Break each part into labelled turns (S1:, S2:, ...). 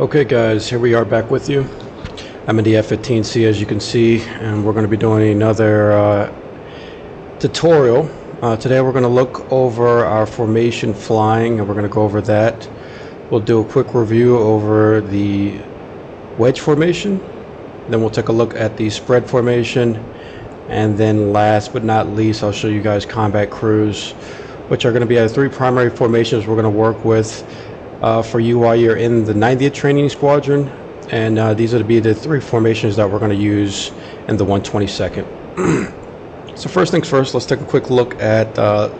S1: Okay guys, here we are back with you. I'm in the F-15C as you can see, and we're going to be doing another tutorial. Today we're going to look over our formation flying, and we're going to go over that. We'll do a quick review over the wedge formation, then we'll take a look at the spread formation, and then last but not least I'll show you guys combat crews, which are going to be three primary formations we're going to work with for you while you're in the 90th Training Squadron, and these are to be the three formations that we're going to use in the 122nd. So first things first, let's take a quick look at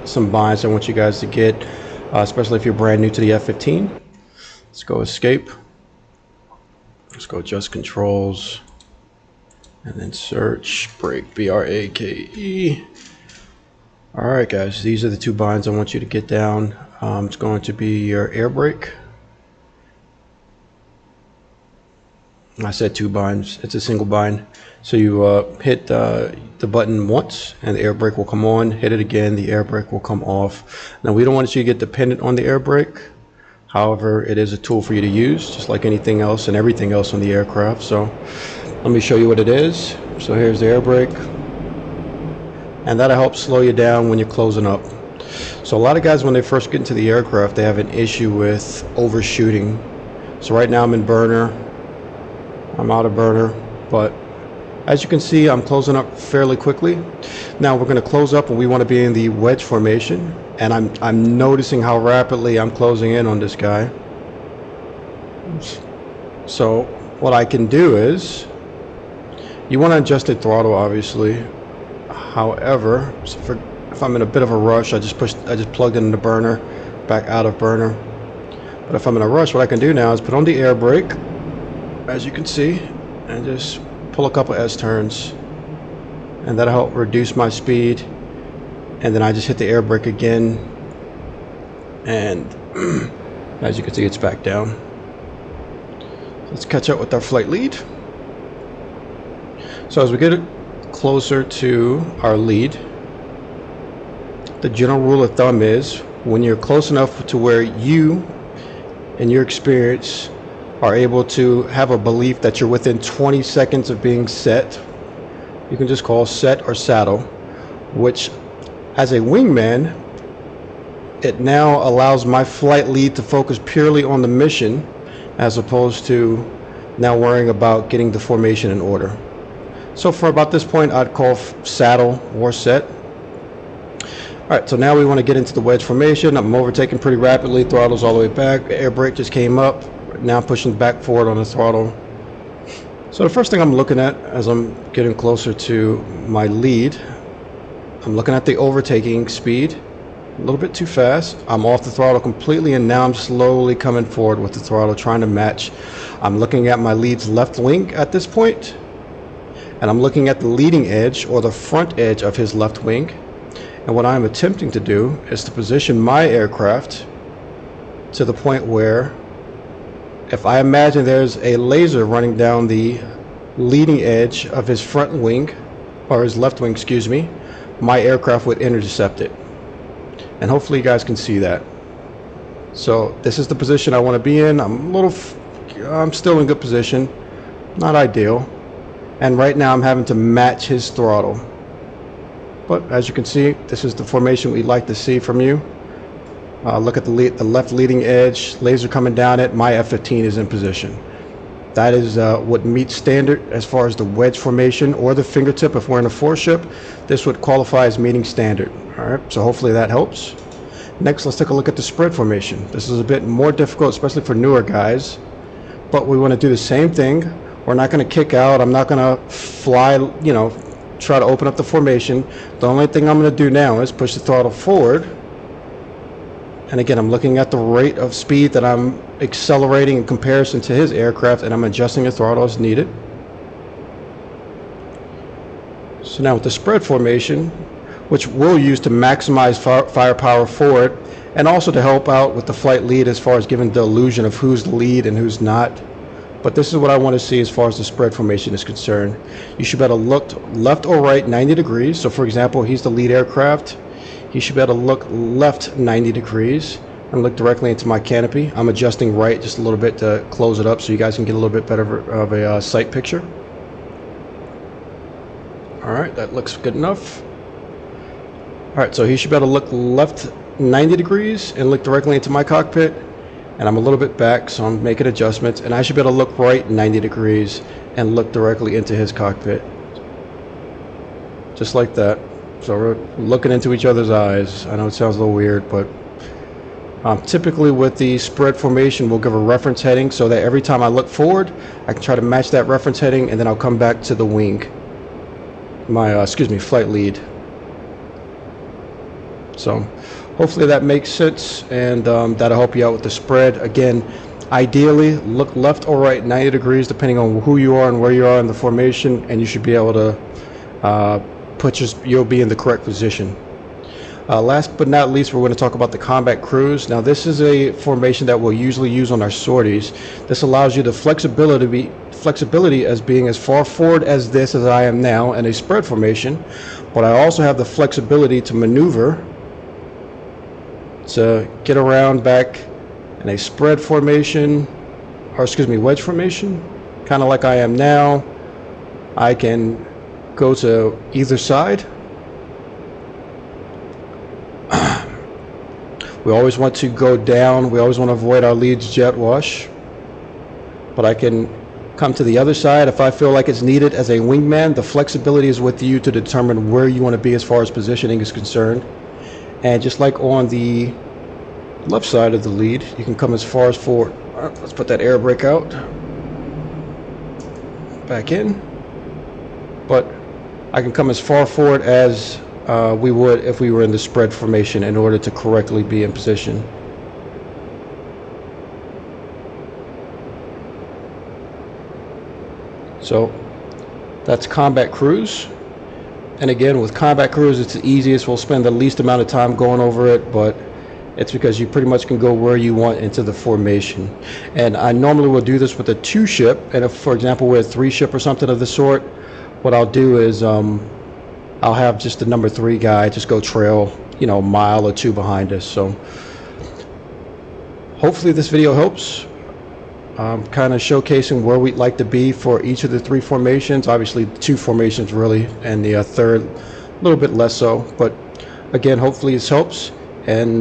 S1: some binds I want you guys to get, especially if you're brand new to the F-15. Let's go escape. Let's go adjust controls, and then search, brake, B-R-A-K-E. Alright guys, these are the two binds I want you to get down. It's going to be your air brake. I said two binds, it's a single bind. So you hit the button once and the air brake will come on, hit it again, the air brake will come off. Now we don't want you to get dependent on the air brake. However, it is a tool for you to use, just like anything else and everything else on the aircraft. So let me show you what it is. So here's the air brake, and that'll help slow you down when you're closing up. So a lot of guys, when they first get into the aircraft, they have an issue with overshooting. So right now I'm in burner, I'm out of burner, but as you can see, I'm closing up fairly quickly. Now we're going to close up and we want to be in the wedge formation, and I'm noticing how rapidly I'm closing in on this guy. So what I can do is, you want to adjust the throttle obviously. However, if I'm in a bit of a rush, I just plugged in the burner, back out of burner. But if I'm in a rush, what I can do now is put on the air brake, as you can see, and just pull a couple S turns, and that'll help reduce my speed. And then I just hit the air brake again, and as you can see, it's back down. Let's catch up with our flight lead. So as we get closer to our lead, the general rule of thumb is when you're close enough to where you, in your experience, are able to have a belief that you're within 20 seconds of being set, you can just call set or saddle, which as a wingman, it now allows my flight lead to focus purely on the mission as opposed to now worrying about getting the formation in order. So for about this point, I'd call saddle or set. Alright, so now we want to get into the wedge formation. I'm overtaking pretty rapidly, throttle's all the way back, air brake just came up, now I'm pushing back forward on the throttle. So the first thing I'm looking at as I'm getting closer to my lead, I'm looking at the overtaking speed, a little bit too fast. I'm off the throttle completely, and now I'm slowly coming forward with the throttle, trying to match. I'm looking at my lead's left wing at this point, and I'm looking at the leading edge or the front edge of his left wing. And what I'm attempting to do is to position my aircraft to the point where, if I imagine there's a laser running down the leading edge of his front wing, or his left wing, excuse me, my aircraft would intercept it. And hopefully you guys can see that. So this is the position I want to be in. I'm still in good position, not ideal. And right now I'm having to match his throttle. But as you can see, this is the formation we'd like to see from you. Look at the left leading edge, laser coming down it, my F-15 is in position. That is what meets standard as far as the wedge formation, or the fingertip if we're in a four-ship. This would qualify as meeting standard. Alright, so hopefully that helps. Next, let's take a look at the spread formation. This is a bit more difficult, especially for newer guys. But we want to do the same thing. We're not going to kick out. I'm not going to fly, try to open up the formation. The only thing I'm going to do now is push the throttle forward. And again, I'm looking at the rate of speed that I'm accelerating in comparison to his aircraft, and I'm adjusting the throttle as needed. So now with the spread formation, which we'll use to maximize firepower forward, and also to help out with the flight lead as far as giving the illusion of who's the lead and who's not. But this is what I want to see as far as the spread formation is concerned. You should be able to look left or right 90 degrees. So for example, he's the lead aircraft. He should be able to look left 90 degrees. and look directly into my canopy. I'm adjusting right just a little bit to close it up so you guys can get a little bit better of a sight picture. Alright, that looks good enough. Alright, so he should be able to look left 90 degrees and look directly into my cockpit. And I'm a little bit back, so I'm making adjustments. And I should be able to look right 90 degrees and look directly into his cockpit. Just like that. So we're looking into each other's eyes. I know it sounds a little weird, but typically with the spread formation, we'll give a reference heading so that every time I look forward, I can try to match that reference heading, and then I'll come back to the wing. My, flight lead. So hopefully that makes sense, and that'll help you out with the spread. Again, ideally look left or right 90 degrees depending on who you are and where you are in the formation, and you should be able to you'll be in the correct position. Last but not least, we're going to talk about the combat cruise. Now this is a formation that we'll usually use on our sorties. This allows you the flexibility as being as far forward as this as I am now in a spread formation, but I also have the flexibility to maneuver to get around back in a spread formation, or wedge formation, kind of like I am now. I can go to either side. We always want to go down. We always want to avoid our lead's jet wash, but I can come to the other side if I feel like it's needed. As a wingman, the flexibility is with you to determine where you want to be as far as positioning is concerned. And just like on the left side of the lead, you can come as far as forward. All right, let's put that air brake out. Back in. But I can come as far forward as we would if we were in the spread formation in order to correctly be in position. So that's combat cruise. And again, with combat cruise, it's the easiest. We'll spend the least amount of time going over it, but it's because you pretty much can go where you want into the formation. And I normally will do this with a 2-ship, and if, for example, we're a 3-ship or something of the sort, what I'll do is I'll have just the number 3 guy just go trail, a mile or 2 behind us. So hopefully this video helps. Kind of showcasing where we'd like to be for each of the 3 formations. Obviously 2 formations really, and the third a little bit less so, but again, hopefully this helps. And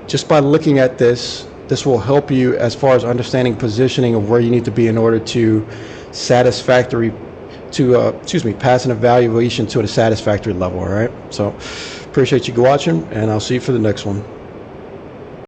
S1: just by looking at this will help you as far as understanding positioning of where you need to be in order to pass an evaluation to a satisfactory level. All right, so appreciate you watching, and I'll see you for the next one.